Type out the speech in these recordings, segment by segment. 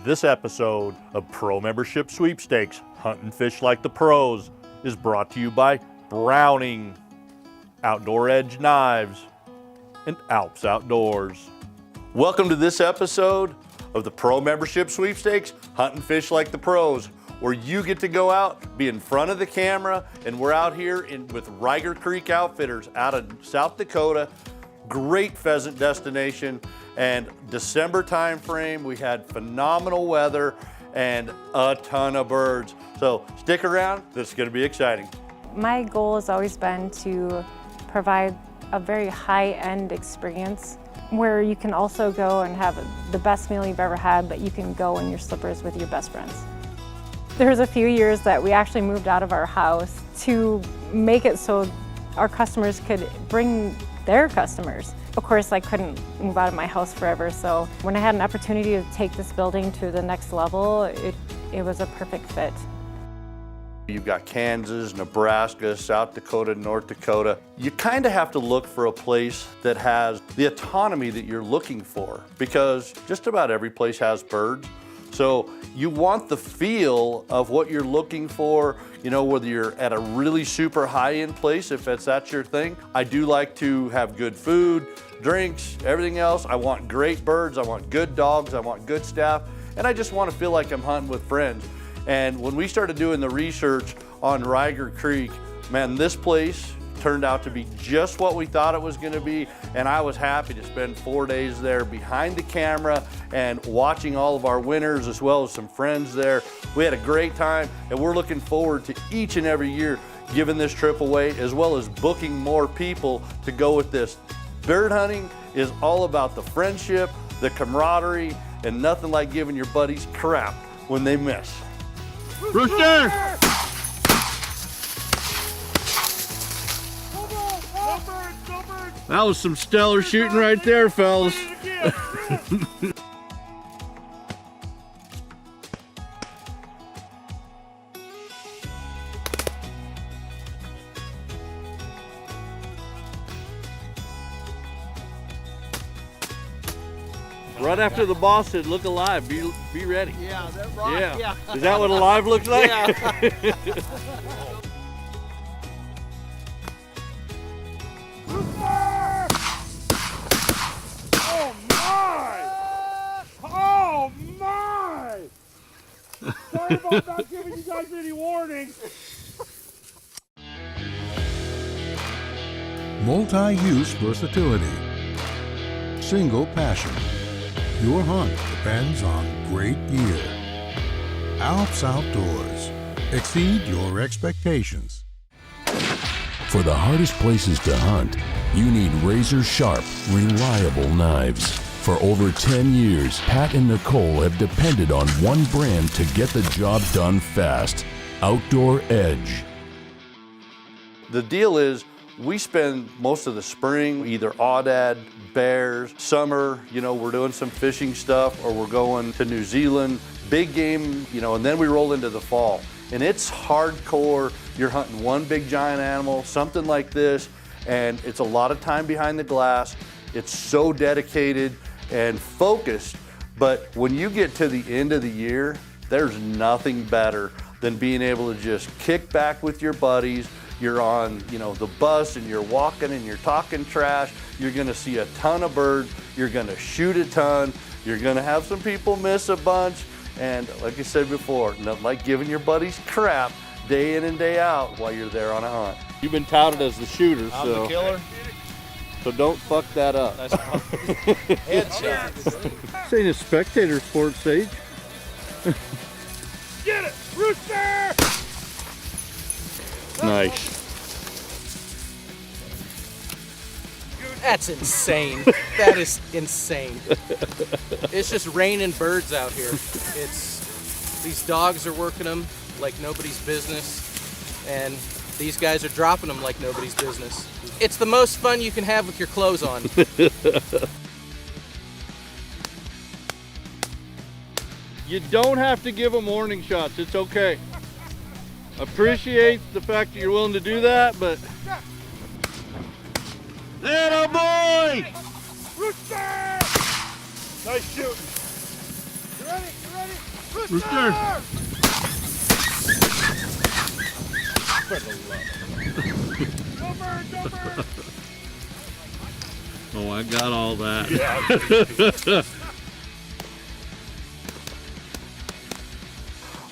This episode of Pro Membership Sweepstakes, Hunt and Fish Like the Pros, is brought to you by Browning, Outdoor Edge Knives, and Alps Outdoors. Welcome to this episode of the Pro Membership Sweepstakes, Hunt and Fish Like the Pros, where you get to go out, be in front of the camera, and we're out here with Rieger Creek Outfitters out of South Dakota. Great pheasant destination, and December time frame, we had phenomenal weather and a ton of birds. So stick around, this is going to be exciting. My goal has always been to provide a very high-end experience where you can also go and have the best meal you've ever had, but you can go in your slippers with your best friends. There was a few years that we actually moved out of our house to make it so our customers could bring their customers. Of course, I couldn't move out of my house forever, so when I had an opportunity to take this building to the next level, it was a perfect fit. You've got Kansas, Nebraska, South Dakota, North Dakota. You kind of have to look for a place that has the autonomy that you're looking for, because just about every place has birds. So you want the feel of what you're looking for, you know, whether you're at a really super high-end place, if that's your thing. I do like to have good food, drinks, everything else. I want great birds, I want good dogs, I want good staff, and I just want to feel like I'm hunting with friends. And when we started doing the research on Rieger Creek, man, this place turned out to be just what we thought it was going to be, and I was happy to spend 4 days there behind the camera and watching all of our winners as well as some friends there. We had a great time, and we're looking forward to each and every year giving this trip away, as well as booking more people to go with this. Bird hunting is all about the friendship, the camaraderie, and nothing like giving your buddies crap when they miss. Rooster! That was some stellar shooting right there, fellas. Right after the boss said, "Look alive, be ready." Yeah, that rock, yeah. Is that what alive looks like? Yeah. Oh my! Sorry about not giving you guys any warning. Multi-use versatility. Single passion. Your hunt depends on great gear. Alps Outdoors. Exceed your expectations. For the hardest places to hunt, you need razor-sharp, reliable knives. For over 10 years, Pat and Nicole have depended on one brand to get the job done fast: Outdoor Edge. The deal is, we spend most of the spring either aoudad, bears, summer, you know, we're doing some fishing stuff, or we're going to New Zealand, big game, you know, and then we roll into the fall. And it's hardcore. You're hunting one big giant animal, something like this, and it's a lot of time behind the glass. It's so dedicated and focused, but when you get to the end of the year, there's nothing better than being able to just kick back with your buddies. You're on, you know, the bus, and you're walking and you're talking trash. You're gonna see a ton of birds. You're gonna shoot a ton. You're gonna have some people miss a bunch. And like I said before, nothing like giving your buddies crap day in and day out while you're there on a hunt. You've been touted as the shooter, I'm the killer. so don't fuck that up. Nice headshot. This ain't a spectator sport, Sage. Get it, Rooster! Nice. That's insane. That is insane. It's just raining birds out here. These dogs are working them like nobody's business, and these guys are dropping them like nobody's business. It's the most fun you can have with your clothes on. You don't have to give them warning shots. It's okay. Appreciate the fact that you're willing to do that, but... Atta boy! Rooster! Nice shooting. Rooster! Oh, I got all that.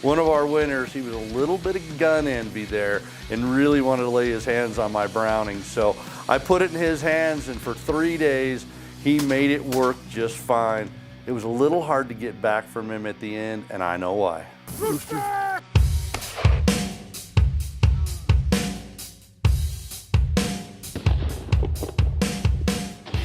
One of our winners, he was a little bit of gun envy there and really wanted to lay his hands on my Browning. So I put it in his hands, and for 3 days, he made it work just fine. It was a little hard to get back from him at the end, and I know why.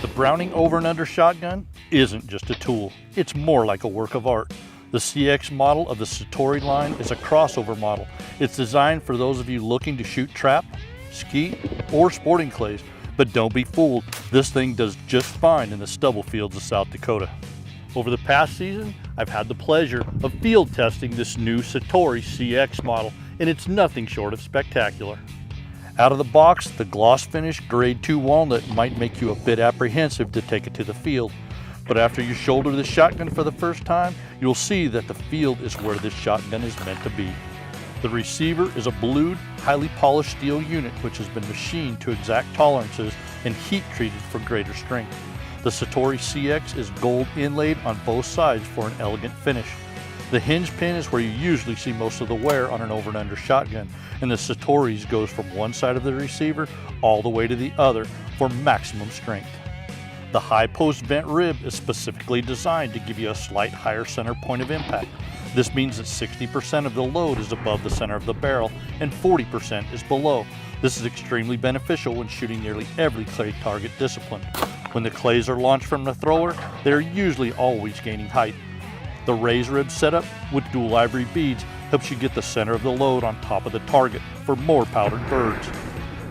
The Browning over and under shotgun isn't just a tool, it's more like a work of art. The CX model of the Satori line is a crossover model. It's designed for those of you looking to shoot trap, skeet, or sporting clays, but don't be fooled, this thing does just fine in the stubble fields of South Dakota. Over the past season, I've had the pleasure of field testing this new Satori CX model, and it's nothing short of spectacular. Out of the box, the gloss finish grade 2 walnut might make you a bit apprehensive to take it to the field, but after you shoulder this shotgun for the first time, you'll see that the field is where this shotgun is meant to be. The receiver is a blued, highly polished steel unit which has been machined to exact tolerances and heat treated for greater strength. The Satori CX is gold inlaid on both sides for an elegant finish. The hinge pin is where you usually see most of the wear on an over and under shotgun, and the Satori's goes from one side of the receiver all the way to the other for maximum strength. The high post vent rib is specifically designed to give you a slight higher center point of impact. This means that 60% of the load is above the center of the barrel and 40% is below. This is extremely beneficial when shooting nearly every clay target discipline. When the clays are launched from the thrower, they are usually always gaining height. The raised rib setup with dual ivory beads helps you get the center of the load on top of the target for more powdered birds.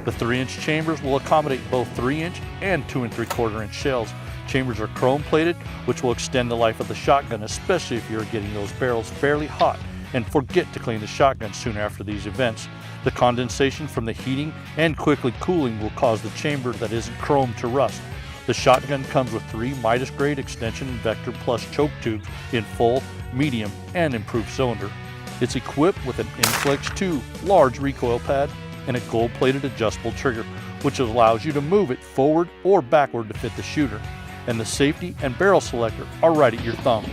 The 3-inch chambers will accommodate both 3-inch and 2 3/4-inch shells. Chambers are chrome plated, which will extend the life of the shotgun, especially if you're getting those barrels fairly hot and forget to clean the shotgun soon after these events. The condensation from the heating and quickly cooling will cause the chamber that isn't chrome to rust. The shotgun comes with 3 Midas grade extension Vector Plus choke tubes in full, medium, and improved cylinder. It's equipped with an Inflex 2 large recoil pad and a gold-plated adjustable trigger, which allows you to move it forward or backward to fit the shooter. And the safety and barrel selector are right at your thumb.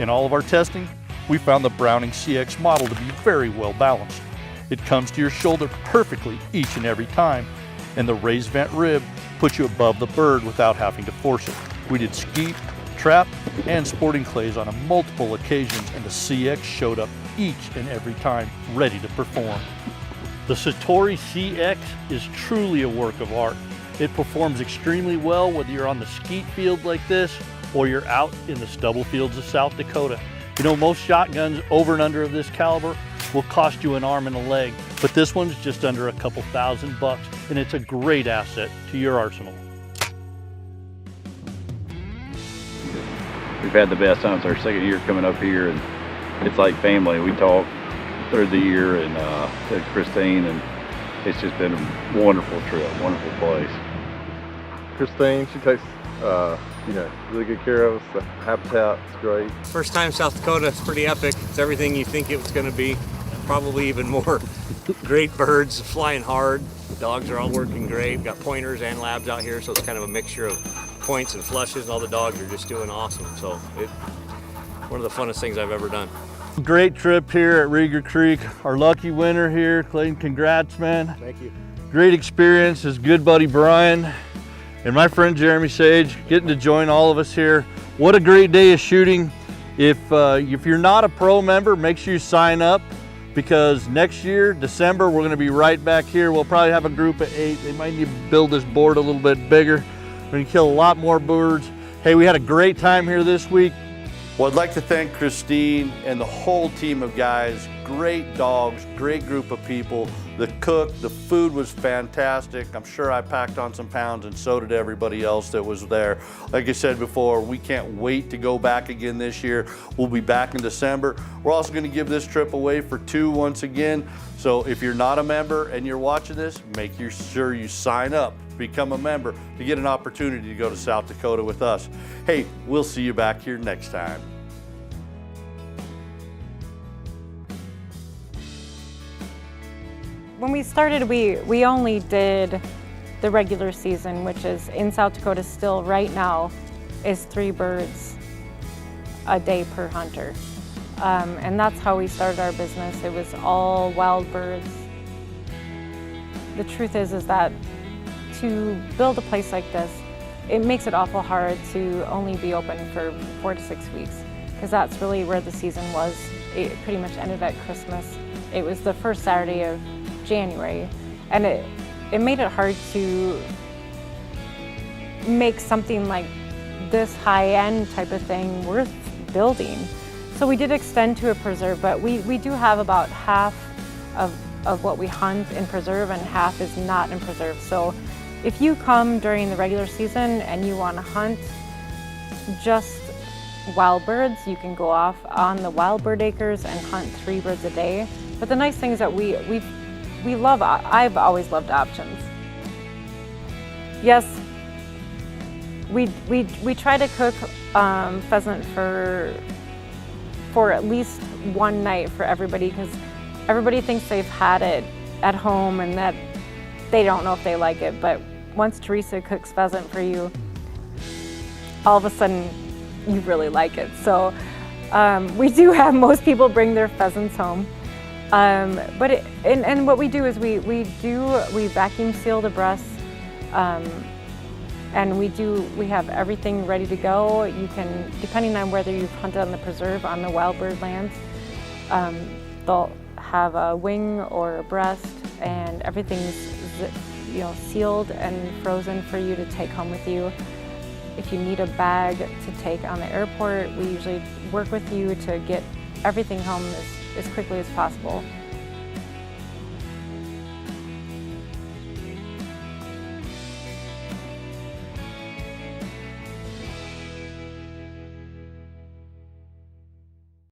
In all of our testing, we found the Browning CX model to be very well balanced. It comes to your shoulder perfectly each and every time, and the raised vent rib puts you above the bird without having to force it. We did skeet, trap, and sporting clays on multiple occasions, and the CX showed up each and every time, ready to perform. The Satori CX is truly a work of art. It performs extremely well whether you're on the skeet field like this or you're out in the stubble fields of South Dakota. You know, most shotguns over and under of this caliber will cost you an arm and a leg, but this one's just under a couple $1,000, and it's a great asset to your arsenal. We've had the best time. It's our second year coming up here, and it's like family. We talk through the year and to Christine, and it's just been a wonderful trip, wonderful place. Christine, she takes really good care of us. The habitat's great. First time South Dakota, it's pretty epic. It's everything you think it was going to be, probably even more. Great birds flying hard. The dogs are all working great. We've got pointers and labs out here, so it's kind of a mixture of points and flushes, and all the dogs are just doing awesome. So it's one of the funnest things I've ever done. Great trip here at Rieger Creek. Our lucky winner here. Clayton, congrats, man. Thank you. Great experience. His good buddy Brian and my friend Jeremy Sage getting to join all of us here. What a great day of shooting. If you're not a pro member, make sure you sign up, because next year, December, we're gonna be right back here. We'll probably have a group of 8. They might need to build this board a little bit bigger. We're gonna kill a lot more birds. Hey, we had a great time here this week. Well, I'd like to thank Christine and the whole team of guys. Great dogs, great group of people. The cook, the food was fantastic. I'm sure I packed on some pounds, and so did everybody else that was there. Like I said before, we can't wait to go back again this year. We'll be back in December. We're also going to give this trip away for 2 once again. So if you're not a member and you're watching this, make sure you sign up, become a member to get an opportunity to go to South Dakota with us. Hey, we'll see you back here next time. When we started, we only did the regular season, which is in South Dakota still right now is 3 birds a day per hunter. And that's how we started our business. It was all wild birds. The truth is that to build a place like this, it makes it awful hard to only be open for 4 to 6 weeks, because that's really where the season was. It pretty much ended at Christmas. It was the first Saturday of January, and it made it hard to make something like this high-end type of thing worth building. So we did extend to a preserve, but we do have about half of what we hunt in preserve and half is not in preserve. So if you come during the regular season and you want to hunt just wild birds, you can go off on the wild bird acres and hunt 3 birds a day. But the nice thing is that I've always loved options. Yes, we try to cook pheasant for at least one night for everybody, because everybody thinks they've had it at home and that they don't know if they like it. But once Teresa cooks pheasant for you, all of a sudden you really like it. So we do have most people bring their pheasants home. But what we do is we vacuum seal the breasts, and we have everything ready to go. You can, depending on whether you've hunted on the preserve, on the wild bird lands, they'll have a wing or a breast, and everything's sealed and frozen for you to take home with you. If you need a bag to take on the airport, we usually work with you to get everything home as quickly as possible.